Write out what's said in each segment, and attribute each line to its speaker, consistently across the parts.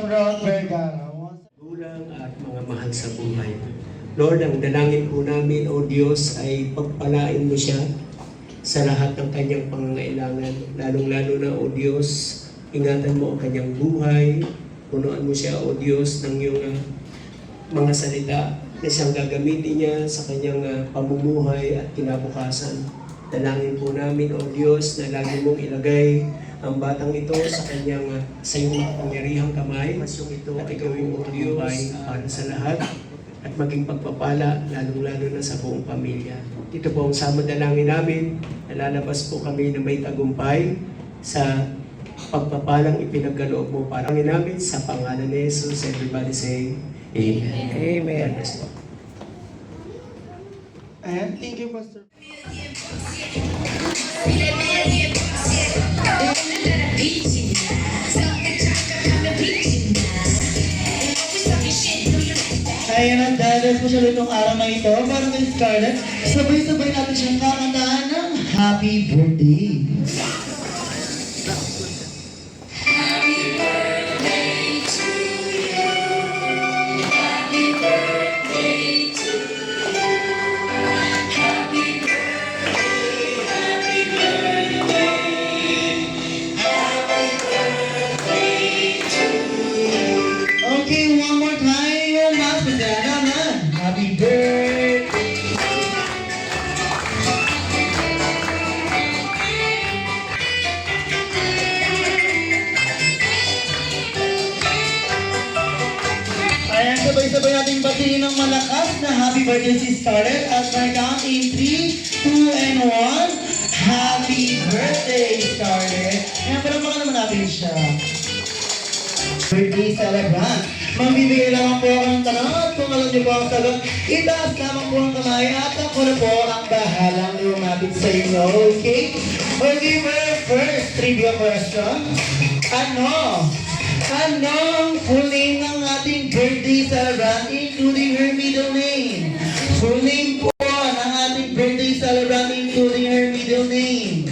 Speaker 1: from Ron Vergara.
Speaker 2: Gulang at mga mahal sa buhay. Lord, ang dalangin po namin, O Diyos, ay pagpalain mo siya sa lahat ng kanyang pangangailangan. Lalong-lalo na, O Diyos, ingatan mo ang kanyang buhay. Punuan mo siya, O Diyos, ng iyong mga salita na siyang gagamitin niya sa kanyang pamumuhay at kinabukasan. Dalangin po namin, O Diyos, na lagi mong ilagay ang batang ito sa kanyang sa iyong makapangyarihang kamay at ikaw yung O Diyos para sa lahat at maging pagpapala lalong-lalo na sa buong pamilya. Ito po ang samadalangin namin na lalabas po kami na may tagumpay sa pagpapalang ipinagkaloob mo para namin sa pangalan ni Jesus. Everybody say Amen.
Speaker 1: Amen.
Speaker 2: Yes, po.
Speaker 1: And thank you, Pastor. Kaya nang dahil po siya itong araw na ito, para kay Scarlett, sabay-sabay natin siyang kakantahan ng Happy Birthday! Okay, one more time, yung mas maganda na. Happy birthday! Ayan, sabay-sabay natin batiin ng malakas na happy birthday si Scarlett at my count in 3, 2, and 1. Happy birthday, Scarlett! Ayan, palamakan naman natin siya. Birthday celebrant. Magbibigay lamang po ako ng tanong at kung alam niyo po ang sagot, itaas lamang po ang kamay at ako na po ang bahalang lumapit sa inyo, okay? Okay, my first trivia question. Ano ang full name ng ating birthday celebrant including her middle name? Full name po ng ating birthday celebrant including her middle name.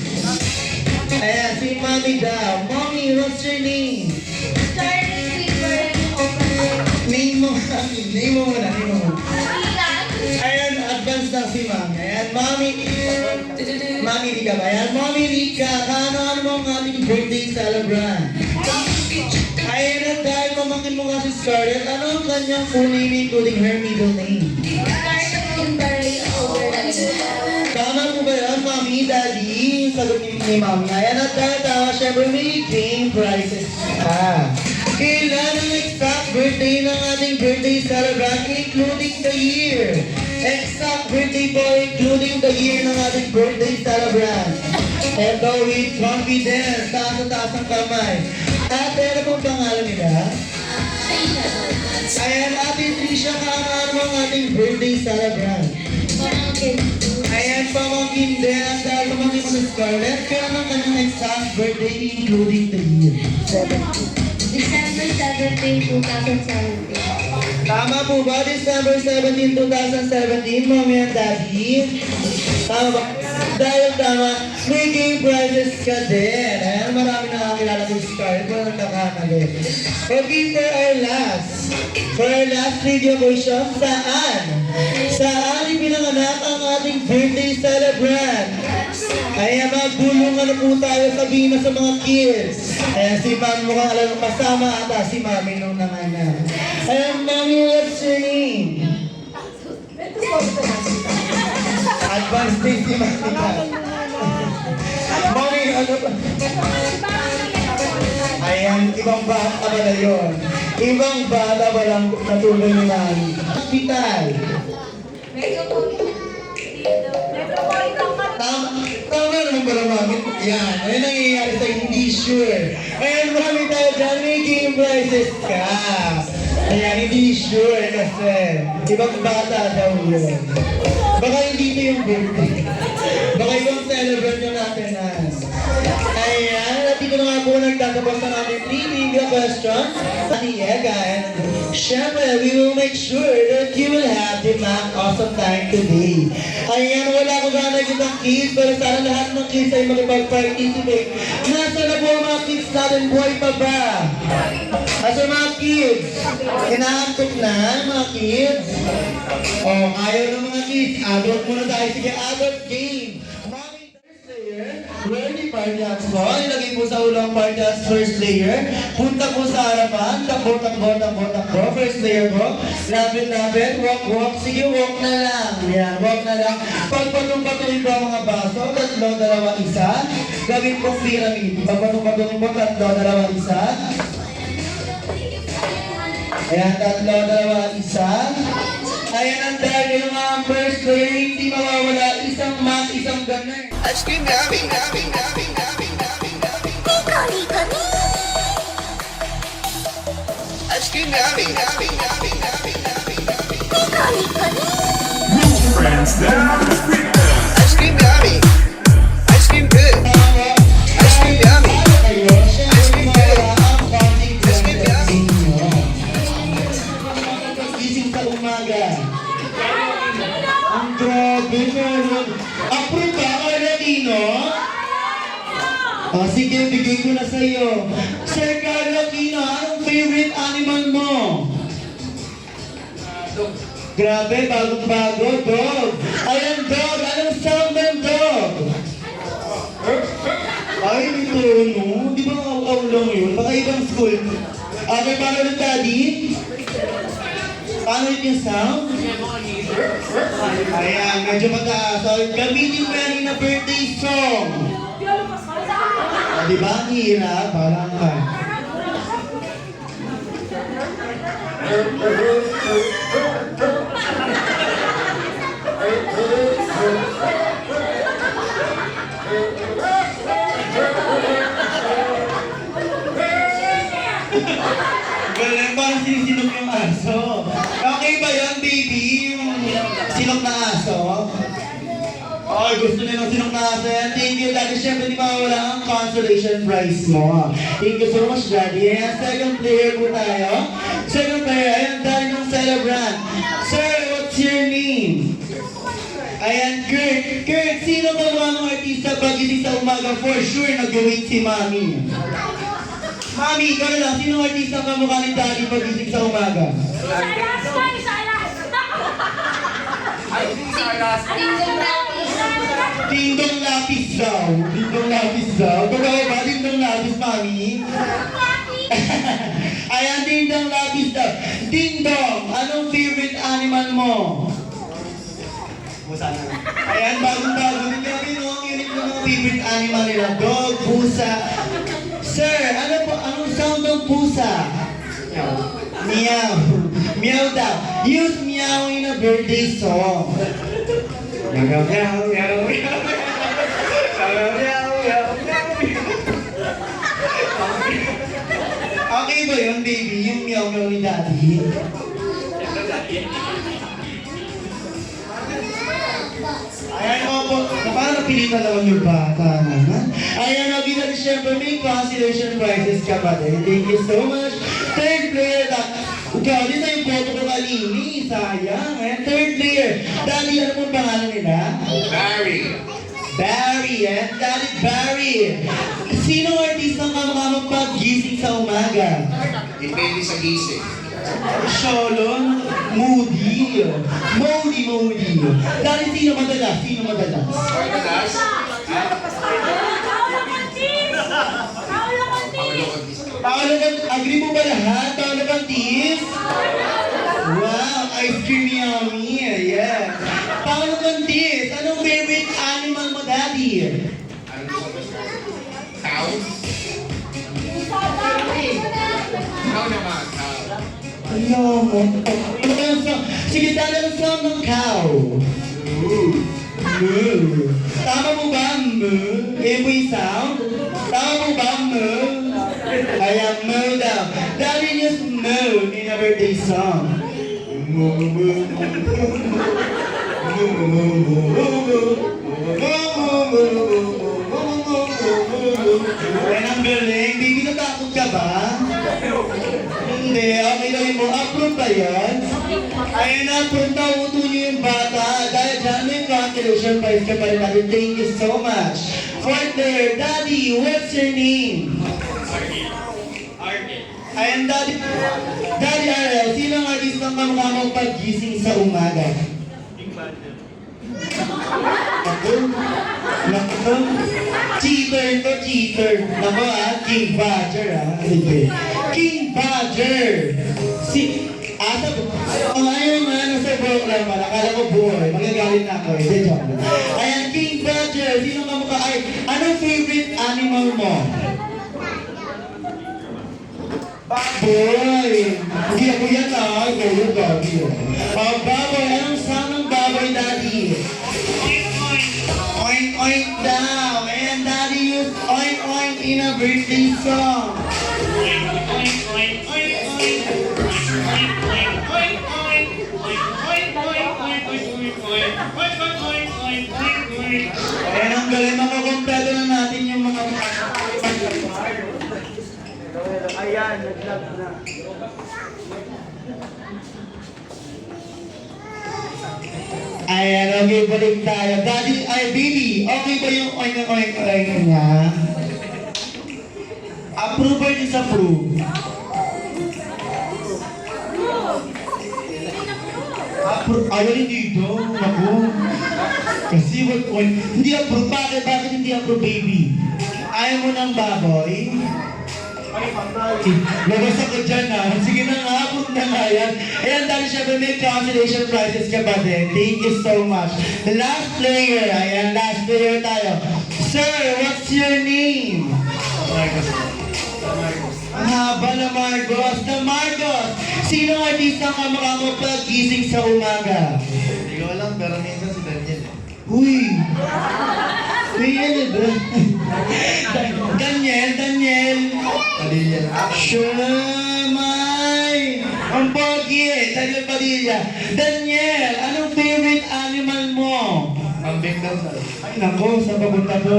Speaker 1: Ayan, si Mommy daw. Mommy, what's your name? Name mo muna. Ayan, advance lang si Mami. Ayan, Mami Rika ba? Ayan, Mami Rika, ano mo ang ating birthday celebrant? Ayan, at dahil pamangkin mo nga si Scarlett, ano ang kanyang full name including her middle name? Tama po ba yan, Mami, Daddy? Sagot ni Mami. Ayan, at dahil tama, syempre may game prizes ka. Kailan ang exact birthday ng ating birthday celebrant including the year? Exact birthday po including the year ng ating birthday celebrant. And go with confidence, taas ang kamay. Ate, ano pong pangalan nila? Ayan, Ate Tricia, ano ang ating birthday celebrant? Ayan, pamangkin din. At dahil pamangkin mo sa Scarlett, kailan ang kanyang exact birthday including the year?
Speaker 3: December 17, 2017.
Speaker 1: Tama po ba? December 17, 2017, Mommy and Daddy? Tama ba? Dahil tama, may game prizes ka din. Ayan, marami nakakilala ko si Scarlett. Walang nakakamali. Okay, for our last trivia question, saan ipinanganak ang ating birthday celebrant? Ayan, magbulungan na po tayo, sabihin na sa mga kids. Ayan, si Mami mukhang alam kasama ata si Mami nung nanganak. Ayan, Mami, what's your name? Advance day si Mami ka. Mami, ano ba? Ayan, ibang bata ba na yun? Ibang bata ba lang natulog ni Mami? Hospital. Tama naman pala, Mami. Yan, ano nangyayari sa hindi sure. Ayan, Mami, tayo dyan, may game prizes ka. Ayan, hindi sure kasi ibang bata daw yun. Baka hindi ito yung birthday. Baka ibang celebrant yung natin na. Ayan, at dito na nga po nagtatapos ng aming 3 trivia questions. And syempre, we will make sure that you will have the Mac Awesome Time today. Ayan, wala ko gana kitang kids, pero sana lahat ng kids ay makipag-participate. Nasa na po ang mga kids natin, buhay pa ba? Asa mga kids? Inaantok na mga kids? Oh, ayaw ng mga kids. Adult muna tayo. Sige, adult game. Mommy, first layer. Ready, party-hats po. Ilagay po sa ulang party-hats, first layer. Punta po sa harapan. Takbo, takbo, takbo, takbo. First layer po. Lapit, lapit. Walk, walk. Sige, walk na lang. Yan, walk na lang. Pagpatong-patuloy po ang mga baso. Tatlo, dalawa, isa. Gawin pong pyramid. Pagpatong-patuloy po. Tatlo, dalawa, isa. Ayan, tatlo, dalawa, isa. Ayan ang dahil yung mga first layer, hindi mawawala. Isang math, isang gunner.
Speaker 4: Ice cream yummy, yummy, yummy, yummy, yummy, yummy. Ice cream yummy, yummy, yummy, yummy, yummy, yummy.
Speaker 5: Friends down the street.
Speaker 4: Ice cream yummy. Ice cream good. Ice cream yummy. Ice cream good. Ice cream yummy.
Speaker 1: Gising sa umaga. Ang grabe meron. Approve ba, Carlatino? Sige, bigay ko na sa'yo. Sir Carlatino, anong favorite animal mo? Grabe, bagong-bago, dog. Ayan, dog. Anong sound ng dog? Ay, ito, no? Di ba aw-aw lang yun? Baka ibang school. Okay, paano ng daddy? Paano yung sound? Ayan, medyo mataas. So, gamitin mo yan na birthday song. Di ba? Ang hirap. Parang ka. Galing, parang sinisinok yung aso. Okay ba yan, baby? Yung sinok na aso? Ay, gusto nila ng sinok na aso yan. Thank you, Daddy. Siyempre, di mawawala ang consolation prize mo. Thank you so much, Daddy. Ayan, second player po tayo. Second player, ayan, Daddy ng celebrant. Sir, what's your name? Ayan, Kurt. Kurt, sino ba mga artista pagising sa umaga? For sure, nag-wait si Mami. Mami, ikaw na lang. Sino artista ang kamukha ni Daddy pagising sa umaga? Dingdong lapis daw. Dingdong lapis daw. Totoo ba? Dingdong lapis, Mami? Ayan, dingdong lapis daw. Dingdong, anong favorite animal mo? Ayan, bagong-bago din kami, no? Ang unique ng mga favorite animal nila. Dog, pusa. Sir, anong sound ng pusa? Meow. Meow daw. Use meow in a birthday song. Meow, meow, meow, meow, meow. Meow, meow, meow, meow. Okay ba yun, baby? Yung meow meow ni Daddy? Ayan mo po, parang napilitan naman yung bata naman. Ayan, nabila siyempre may consolation prizes ka pa din. Thank you so much. Third player, ikaw, di na yung photo ko kalini. Sayang. Ayan, third player. Daddy, ano pong pangalan nila?
Speaker 4: Barry.
Speaker 1: Barry, eh? Daddy Barry. Sino artista ang kamukha mo pag-gising sa umaga?
Speaker 4: Depende sa gising.
Speaker 1: Sholon, Moody. Moody. Daddy, sino madalas? Sino madalas?
Speaker 4: Madalas?
Speaker 1: Paolo Cantis. Agree mo ba lahat? Paolo Cantis? Wow, ice cream yummy. Yeah. Paolo Cantis, anong favorite animal mo, Daddy?
Speaker 4: Cow? Cow naman, cow.
Speaker 1: Ano mo? Sige, Daddy, ang sound ng cow. Moo. Tama mo ba, moo? Yan po yung sound? Tama mo ba, moo? Ayan, moo daw. Daddy just moo in a birthday song. Moo, moo, moo, moo. Moo, moo, moo, moo, moo. Moo, moo, moo, moo, moo, moo, moo, moo, moo. Ayan ang galing. Baby, natakot ka ba? Hindi. Okay lang mo. Approve ba yan? Ayan na, approve na. Uto niyo yung bata. Dahil dyan may consolation prize ka pa rin natin. Thank you so much. Partner, Daddy, what's your name? Ayan, Daddy. Daddy Arel, sino ang artist ng kamukha mong pag-gising sa umaga? Ako? Naku? Cheater to, cheater. Naku King Badger Sige. King Badger! Ayaw nga, nasa broke lang pala. Akala ko buhay. Magagalit na ako. Hindi, joke lang. Ayan, King Badger. Sino kamukha? Ay, anong favorite animal mo? Baboy! Hindi ako yan ah. Ikaw yung doggy. Baboy. Anong sound ng baboy, Daddy? Oink, oink daw. And Daddy used oink, oink in a birthday song. Ayan ang galing. Makakompleto na natin yung mga
Speaker 6: Ayan, nag-vlog na.
Speaker 1: Ayan, okay, balik tayo. Daddy, ay, baby, okay ba yung oink, oink, oink niya? Approve or disapprove? Approve. Ayaw hindi dito. Naku. Kasi wag oink. Hindi approve. Bakit? Bakit hindi approve, baby? Ayaw mo ng baboy? Labas ako dyan ha. Sige na nga, approve na nga yan. Ayan, dahil syempre may consolation prizes ka ba din? Thank you so much. The last player. Ayan, last player tayo. Sir, what's your name? Ang haba na Marcos. Na Marcos! Sino ang artista ka mo pag-gising sa umaga?
Speaker 6: Hindi ko alam, pero minsan si Daniel.
Speaker 1: Uy! Daniel ba? Daniel!
Speaker 6: Padilla.
Speaker 1: Shamay! Ang pogi eh! Daniel Padilla. Daniel, anong favorite animal mo?
Speaker 6: Kambing daw sa...
Speaker 1: Ay nako, saan papunta to?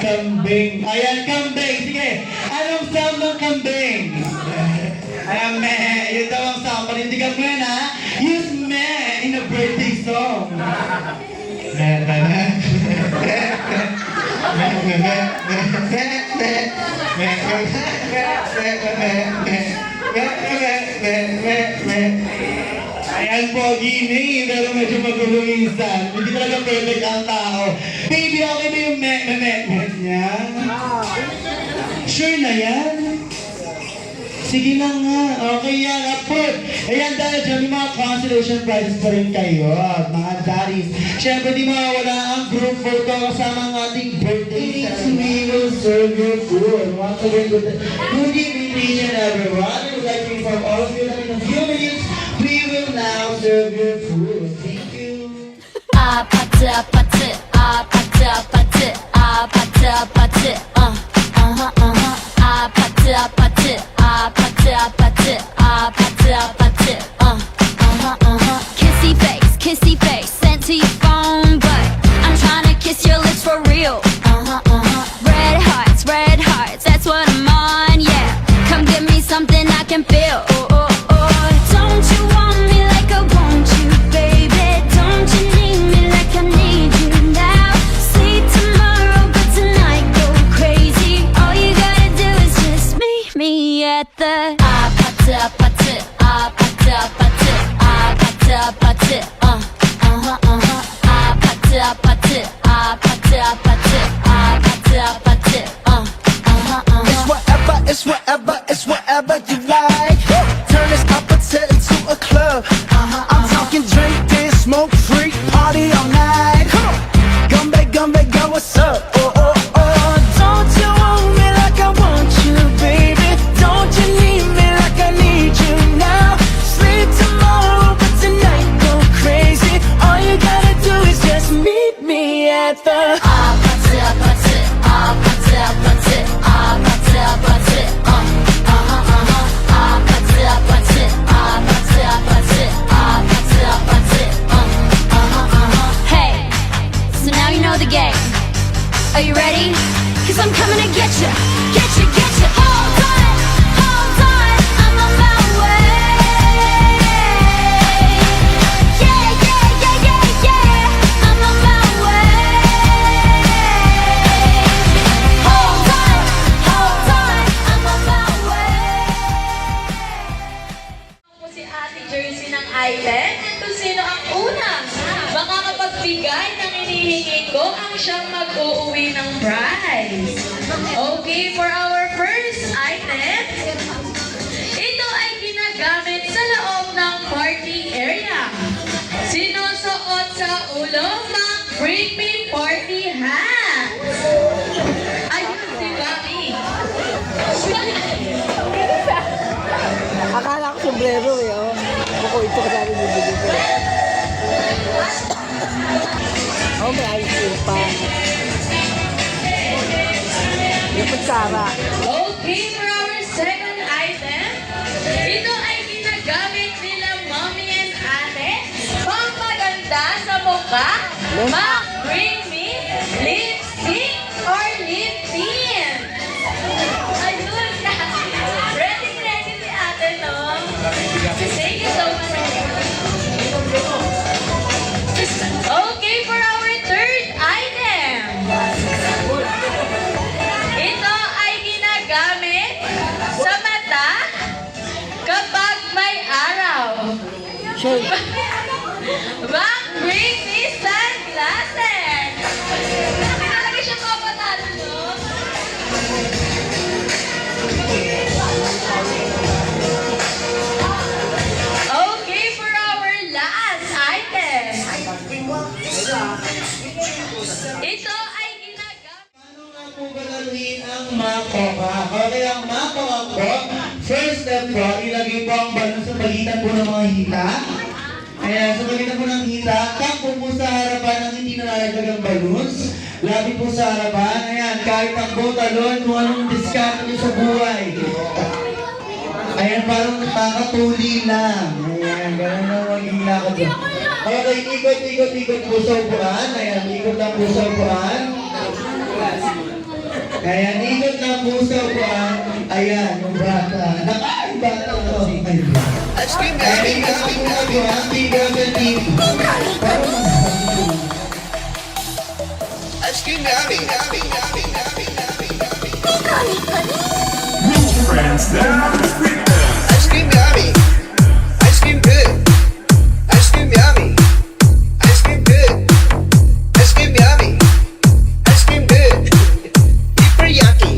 Speaker 1: Kambing. Ayan, kambing. Sige, anong sound ng kambing? Ayan, meh. Yun daw ang sound. Panindigan mo yan, ha? Use meh in a birthday song. Meh, meh, meh. Ayan po, Gini, pero medyo magulungisan. Hindi talaga perfect ang tao. Baby, okay ba yung me-me-me niya? Sure na yan? Sige na nga. Okay yan. Approve. Ayan, dahil dyan may mga consolation prizes pa rin kayo. At mga daddies. Siyempre, di mawawala ang group photo kasama ang ating birthday. We will serve your food. Once again, good evening, each and everyone. I would like to inform all of you that in a few minutes, we will now serve your food. Thank you.
Speaker 3: 아파트 아파트 아파트 아파트 아파트 아파트 아파트 아파트 아파트 아파트 아파트 아파트 kissy face sent to your phone but I'm trying to kiss your lips for real red hearts that's what I'm on yeah come give me something I can feel don't you want me like I want you baby don't you need me like I need you now sleep tomorrow but tonight go crazy all you gotta do is just meet me at the 아파트 아파트 아파트 아파트 아파트 아파트 아파트 아파트 아파트 아파트 아파트 아파트
Speaker 6: It's whatever you like. Turn this opposite into a club. I'm talking drink this, smoke free, party all night. Gumbe, girl, what's up? Oh. Don't you want me like I want you, baby? Don't you need me like I need you now? Sleep tomorrow, but tonight go crazy. All you gotta do is just meet me at the
Speaker 3: 아파트 아파트 아파트 아파트 아파트 아파트 아파트 아파트 아파트 아파트 Hey, so now you know the game. Are you ready? 'Cause I'm coming to get you, get you, get you. Hold on, I'm on my way. Yeah, yeah, yeah, yeah, yeah, I'm on my way. Hold on, I'm on my way.
Speaker 7: Po si Ate Jersey ng Island at kung sino ang unang makakapagbigay ng hinihingi ko ang siyang mag-uuwi ng prize. Okay, for our first item, ito ay ginagamit sa loob ng party area. Sinusuot sa ulo ng Bring Me Party hat. Ayun si Bobby.
Speaker 8: Akala ko sombrero eh, oh. Ako ito kasama bibigyan ko. Oh, may ice cream pa. Yung pagsara.
Speaker 7: Okay, for our second item, ito ay ginagamit nila mommy and ate pampaganda sa mukha, bring me lipstick or lip tint. Ayun na. Ready si ate, no? Thank you so much. Okay, for our third item. Ito ay ginagamit sa mata kapag may araw.
Speaker 8: Sure.
Speaker 7: Back bring me sunglasses. Talaga siya kapatado, no? Okay, for our last item. Ito ay ginagamit.
Speaker 1: Paano nga po galaluin ang makoka? Okay, ang makoka po, first step po, ilagay po ang balon sa pagitan po ng mga hita. Ayan, sa pagitan po ng hita, takpo po sa harapan ng hindi nalalagdag ang balloons. Labi po sa harapan. Ayan, kahit takbo, talon, kung anong discount nyo sa buhay. Ayan, parang nakakatuli lang. Ayan, gano'n na maging lakad mo. Okay, ikot po sa upuan. Ayan, ikot lang po sa upuan. Ayan, ikot lang po sa upuan. Ayan, yung bata. Ay, bata. Oh, ay,
Speaker 4: Ice cream,
Speaker 1: ayan,
Speaker 4: yummy,
Speaker 1: ikot lang po sa upuan. Tignan team.
Speaker 4: ice cream, yummy, yummy, yummy, yummy,
Speaker 5: Move friends down the street.
Speaker 4: ice cream, yummy, ice cream good, ice cream yummy, ice cream good, ice cream yummy, ice cream good, hyper yucky,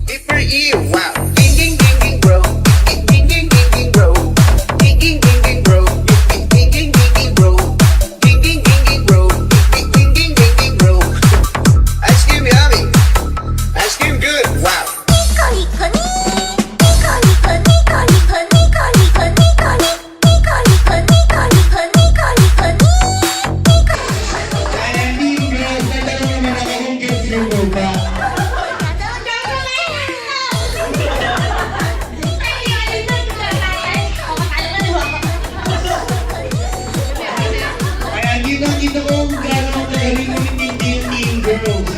Speaker 4: hyper ew, wow, ding ding ding ding bro, ding ding ding ding bro, ding ding ding ding bro, ding ding ding ding bro, ding ding ding ding bro, ding ding ding ding bro, ice cream yummy, ice cream good, wow.
Speaker 1: Ayan, team girls, nagtanong naman ako kung gets nyo po ba? Ayan, kita ko kung gano'ng kagaling umintindi yung team girls.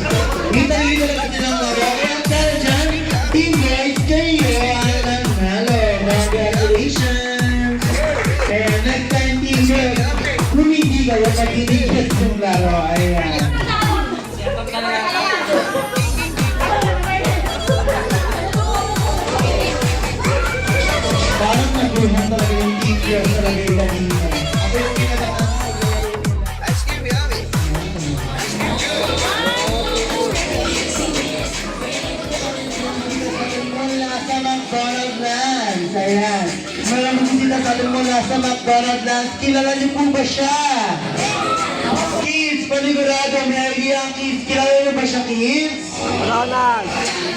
Speaker 1: Kita-kita lang nilang laro. Kaya tara dyan, team guys, kayo ang nanalo. Congratulations! Kaya next time, team girls, humindi kayo pag hindi yung laro. Ayan. Parang nagulong talaga yung team girls talaga yung kanina. Ako yung pinaka-
Speaker 4: Ice cream yummy.
Speaker 1: Mula sa McDonald's Lands. Ayan. Maraming sila sabi mula sa McDonald's Lands. Kilala niyo po ba siya? Kids, panigurado. May idea ang kids. Kilala niyo ba siya, kids?
Speaker 8: Ronald.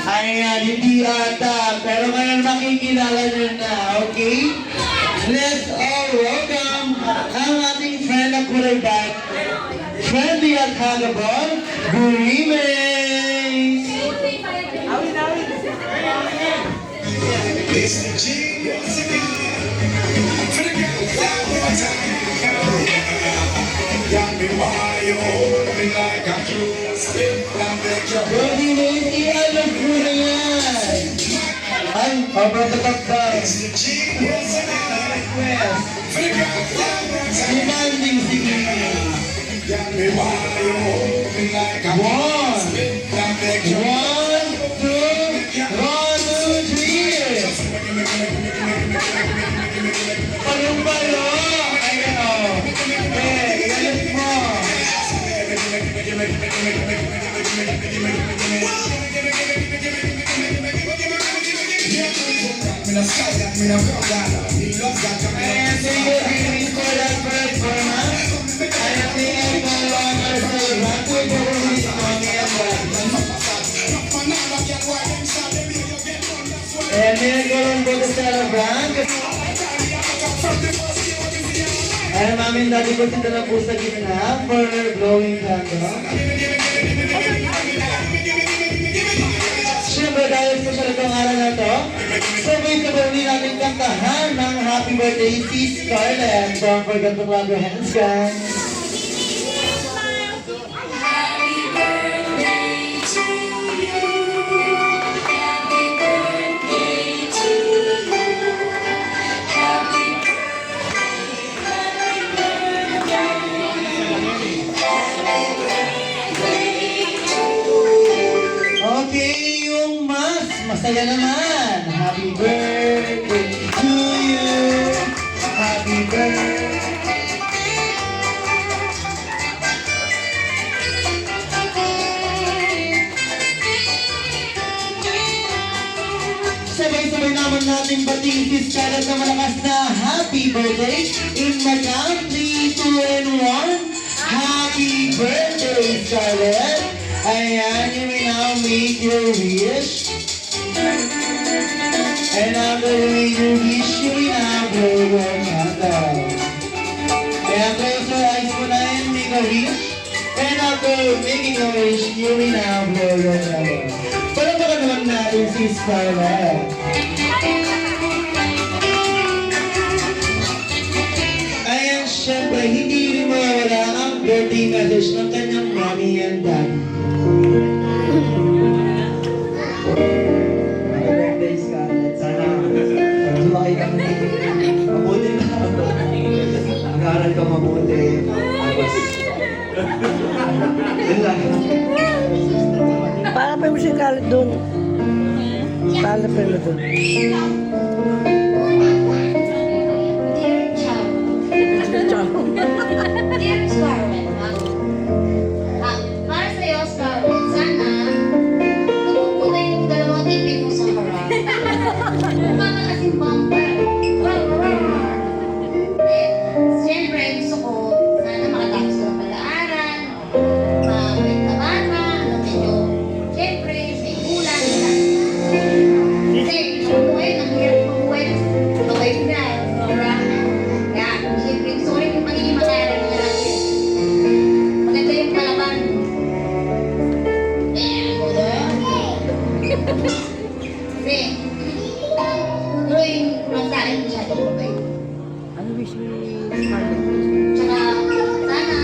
Speaker 1: Ayan, hindi ata. Pero ngayon makikilala niyo na, okay? Let's all welcome ang ating friend na kulay bat. Friendly at huggable, Gurimes!
Speaker 5: Got me wild, me like a true slip, and make your
Speaker 1: Gurimes, Over the top daw. Request. Demanding si Kimi. One, two, three. Palumbalo. Ayan o. Okay, galit mo. And they will be for that performance. I am the no longer so rock with the release mommy and daddy. And then go on to the celebrant. Ay, mami and daddy ko sila na po sa gitna for blowing candle. Siyempre dahil sa itong araw na to, sabay-sabay natin kantahan ng happy birthday si Scarlett. Don't forget to clap your hands, guys.
Speaker 3: Happy birthday to you. Happy birthday to you. Happy
Speaker 1: Okay, yung mas masaya naman. Happy birthday to you. Happy birthday. Sabay-sabay naman natin batiin si Scarlett na malakas na happy birthday in my count 3, 2, and 1. Happy birthday, Scarlett! Ayan, you may now make your wish. And after you make your wish, you may now blow your candle. Kaya close your eyes muna and make a wish. And after making a wish, you may now blow your candle. Palapaka naman natin si Scarlett. Ayan, syempre, hindi rin mawawala ang birthday message ng kanyang mommy and daddy. Happy birthday, Scarlett. Sana lumaki kang mabuti na. Mag-aaral ka mabuti. Yun lang.
Speaker 8: Para pa yung musikal doon. Para pa yung doon.
Speaker 9: Dear Scarlett, para sa'yo, Scarlett, sana tumupunta yung dalawang ibig mo sa harap. Mukha ka kasing bumper. Siyempre, gusto ko, sana makatapos ka ng pag-aaral, magkabata, medyo, siyempre, may ulan, kasi, buhay, ang hirap ng buhay, okay na, sobra. Kaya, siyempre, gusto ko rin yung magiging mag-aaral na natin. Maganda yung palaban. Ako doon. Kasi, tuloy yung sa akin masyadong mabait.
Speaker 8: Ano wish ni Scarlett?
Speaker 9: Tsaka, sana,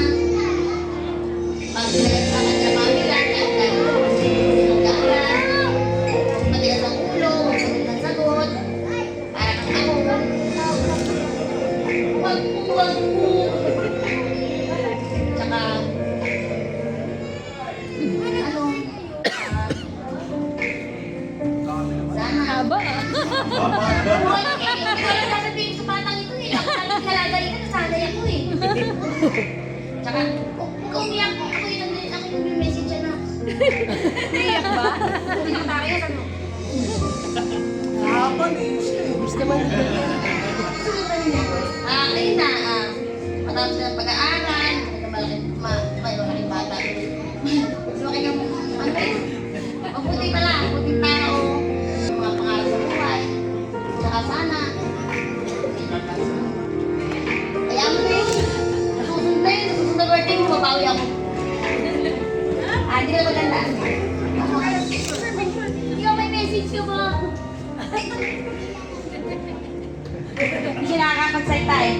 Speaker 9: pag nagkakaroon ng pamilya, mag-aaral, matigas ang ulo, magsagot ng sagot, para kang ako. Wag po. Tsaka, ano, sana,
Speaker 3: Haba.
Speaker 9: Hoy, hindi ko lang sasabihin sa batang ito eh. Ako talagang kalagay ka, nasanay ako eh. Tsaka, kung umiyak ko, ako yung message siya na.
Speaker 3: Naiyak ba?
Speaker 9: Pinatake ka ano.
Speaker 8: Wish naman.
Speaker 9: Ayun na, matapos ka ng pag-aaral, malaking bata. Mas laki kang, ano ba yun? Mabuti pala, mabuting tao, mga pangarap sa buhay. Tsaka sana, kaya mo na yun, susunod na birthday mo, mabawi ako. Hindi ka maganda. Hindi ka may message ka ba? Hindi siya nakakapagsalita eh.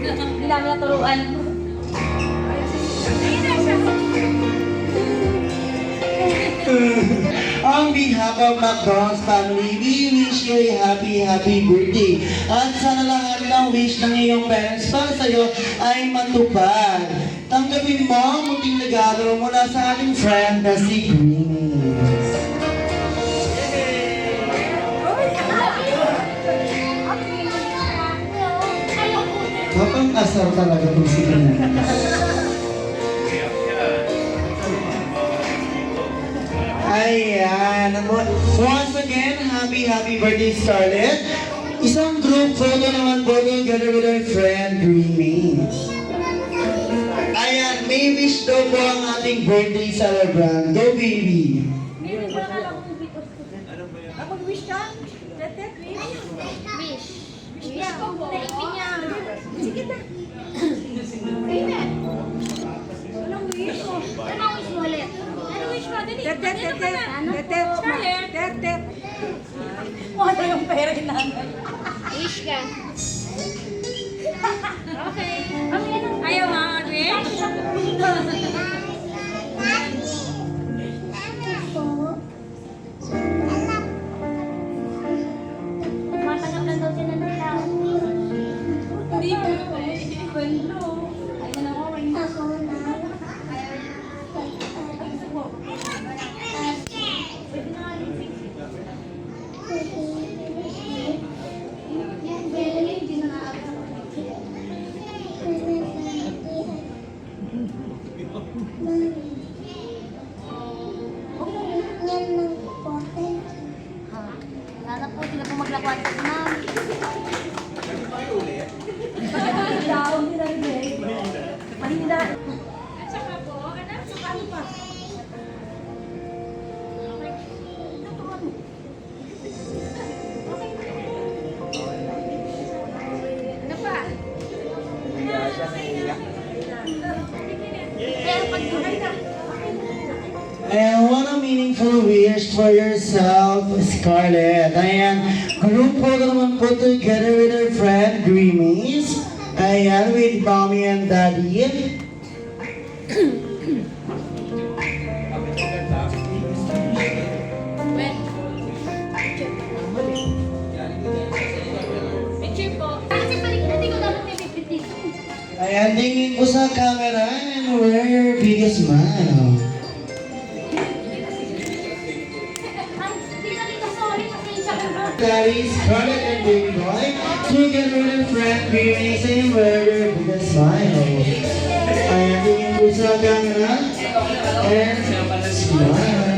Speaker 9: Hindi namin naturuan.
Speaker 1: On behalf of McDonald's family, we wish you a happy birthday. At sana lahat ng wish ng iyong parents para sa iyo ay matupad. Tanggapin mo ang munting regalo mula sa ating friend na si Greenies. Kapang asar talaga itong si Greenies. Ayan. Once again, happy birthday, Scarlett. Isang group photo naman po together with our friend, Greenies. Ayan, may wish daw po ang ating birthday celebrant. Go, baby!
Speaker 8: Mag-wish ka? Tetet, wish?
Speaker 9: Wish.
Speaker 8: Wish ka?
Speaker 9: Naipin niya.
Speaker 8: Sige na.
Speaker 9: Kailan?
Speaker 8: Walang wish.
Speaker 9: Ano wish mo ulit? Ano wish mo? Dali.
Speaker 8: Tetet, tetet. Tetet.
Speaker 9: Scarlett.
Speaker 8: Tetet. Wala yung pera namin.
Speaker 9: Wish ka. Okay.
Speaker 7: Ayaw mag-wish?
Speaker 9: Matanggap lang daw sila ng tao.
Speaker 7: Hindi ko eh. Kwento. Ay, ano ko,
Speaker 9: Ako na. Sana po sila po maglakwat sa ma'am.
Speaker 8: Tao nila rin. Mahina.
Speaker 7: At saka po, anak,
Speaker 8: Ano pa?
Speaker 7: ano pa?
Speaker 9: Pero pag
Speaker 1: And what a meaningful wish for yourself, Scarlett. Ayan, group photo naman po together with our friend, Greenies. Ayan, with mommy and daddy.
Speaker 7: Picture po.
Speaker 9: kasi balik natin ko dapat may pipitik.
Speaker 1: Ayan, tingin po sa camera and wear your biggest smile.
Speaker 9: Ay, hindi na dito, sorry, pasensya ka na.
Speaker 1: Daddy, Scarlett and baby boy, together with our friend, Greenies, and wear your biggest smile. Ayan, tingin po sa camera and smile.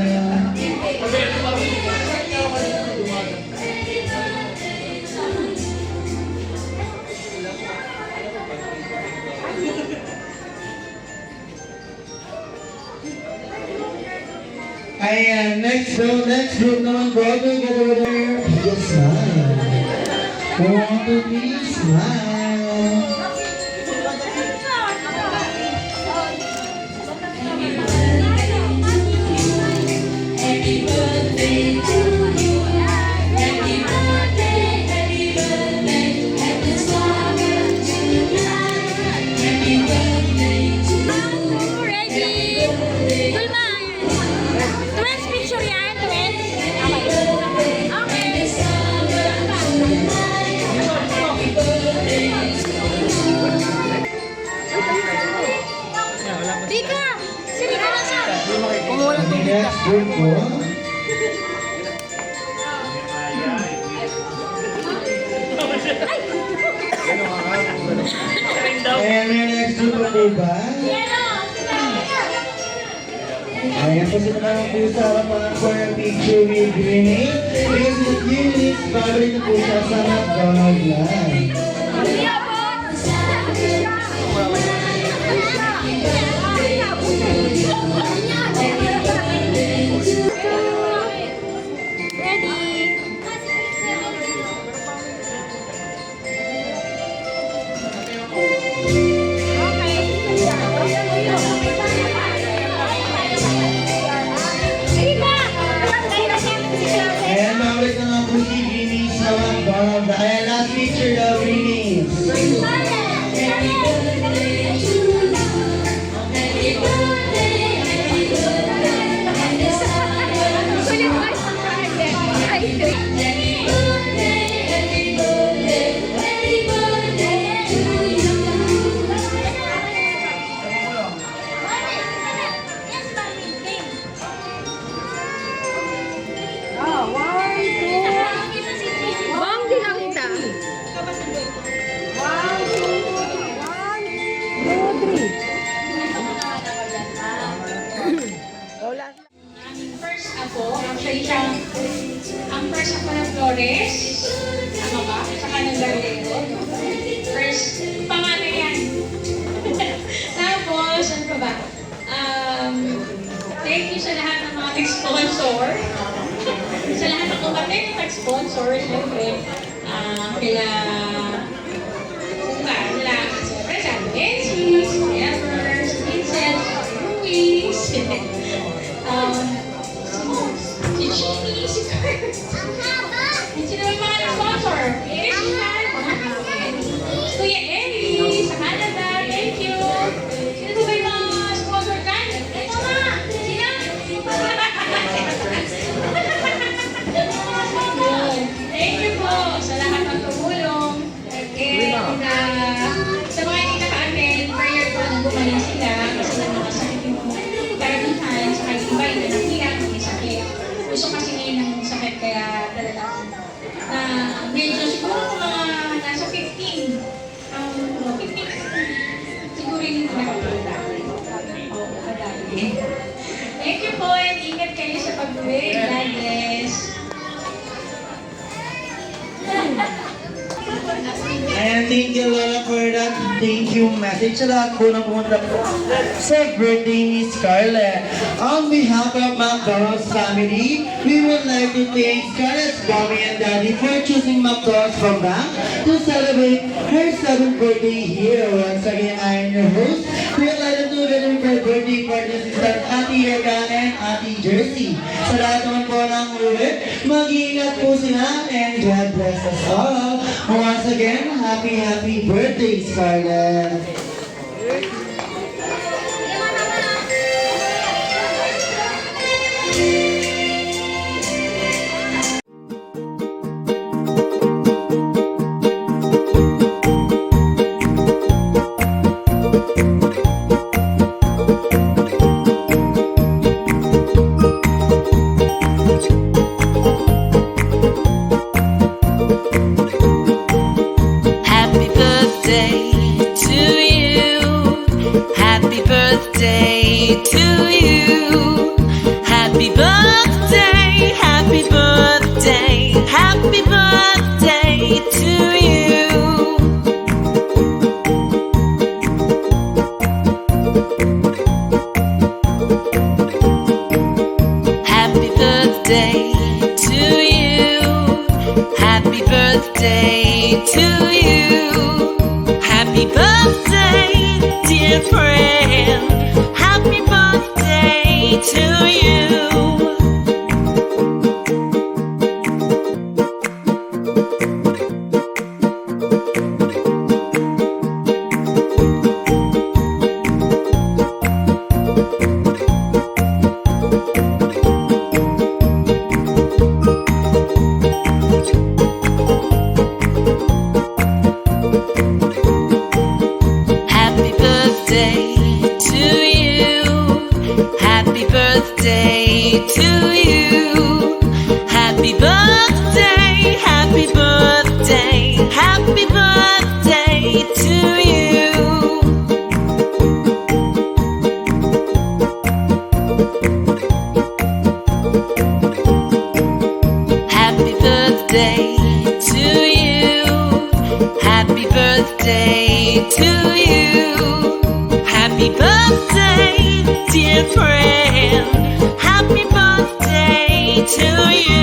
Speaker 1: Ayan, next group naman po, together with our biggest smile. I want to be smile.
Speaker 7: Ready? Tulma. Twins picture yan, twins. Dika! Sini ka lang siya.
Speaker 1: Next group po. Ayan, may next group po ba? Ayan po sila naman po sa harapan for a picture with Greenies. Because with Greenies, babalik na po siya sa McDonald's line. Ayan, babalik na nga po si Greenies sa McDonald's. Ayan, last picture daw, Greenies.
Speaker 8: Lola.
Speaker 9: Aming first apo, actually siya, ang first apo ng Flores, ano ba? Saka ng Galileo. First, pangalan yan. Tapos, ano pa ba? Thank you sa lahat ng mga nag-sponsor. Sa lahat ng kumatin na nag-sponsor, syempre, kila, sila, siyempre, sa Nancy, si Evers, si Vincent, si Luis, si Chini, si Kurt. Sino ba yung mga nag-sponsor? Yes, si Kuya Eli, sa Canada, thank you. Sino ba yung mga sponsor dyan? Ito nga, sino? Yun. Thank you po sa lahat ng tumulong. And sa mga hindi naka-attend, prayer po na gumaling sila kasi ng mga sakit yung karamihan sa kahit iba yung nahilang, may sakit. Gusto kasi ngayon ng sakit kaya talaga medyo siguro mga nasa 15. 15 siguro yung nakapunta. Oo, madami. Thank you po and ingat kayo sa pag-uwi. God bless.
Speaker 1: And thank you, Lola, for that thank you message. Sa lahat po ng pumunta po sa birthday ni Scarlett. On behalf of McDonald's family, we would like to thank Scarlett's mommy and daddy for choosing McDonald's from back to celebrate her 7th birthday here. Once again, I am your host. We would like to do a birthday party sister Ate Yerka and Ate Jersey. Sa lahat naman po ng ulit, mag-iingat po sila and God bless us all. Once again, happy birthday, Scarlett!
Speaker 10: Happy birthday to you. Happy birthday to you. Happy birthday, happy birthday, happy birthday to you. Happy birthday to you. Happy birthday to you. Happy birthday, dear friend. Happy birthday to you. Happy birthday to you. Happy birthday to you. Happy birthday, happy birthday, happy birthday to you. Happy birthday to you. Happy birthday to you. Happy birthday, dear friend. Happy birthday to you.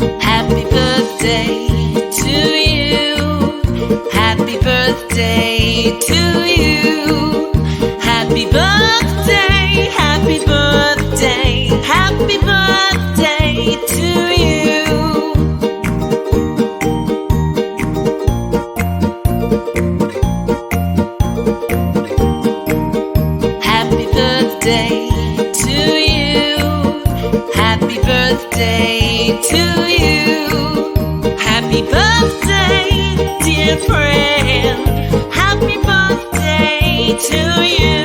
Speaker 10: Happy birthday to you. Happy birthday to you. Happy birthday, happy birthday, happy birthday to you. Happy birthday to you. Happy Happy birthday to you. Happy birthday, dear friend. Happy birthday to you.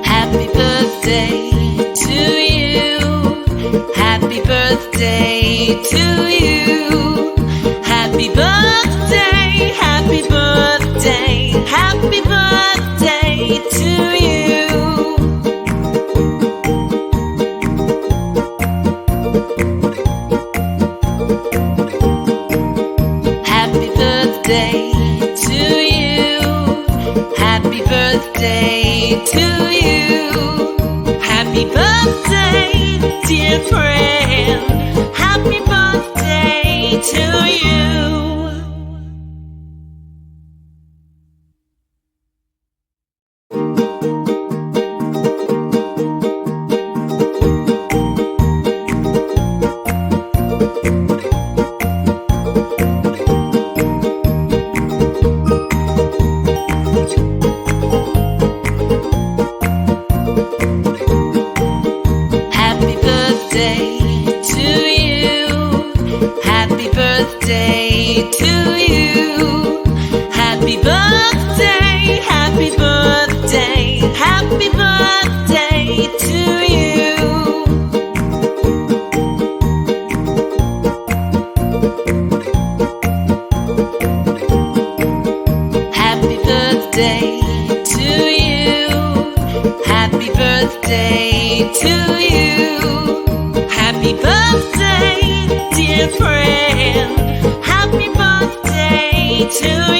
Speaker 10: Happy birthday to you. Happy birthday to you. Happy birthday, happy birthday, happy birthday to you. Happy birthday to you. Happy birthday to you. Happy birthday, dear friend. Happy birthday to you. Happy birthday to you. Happy birthday to you. Happy birthday, happy birthday, happy birthday to you. Happy birthday to you. Happy birthday to you. Happy birthday, dear friend. Happy birthday to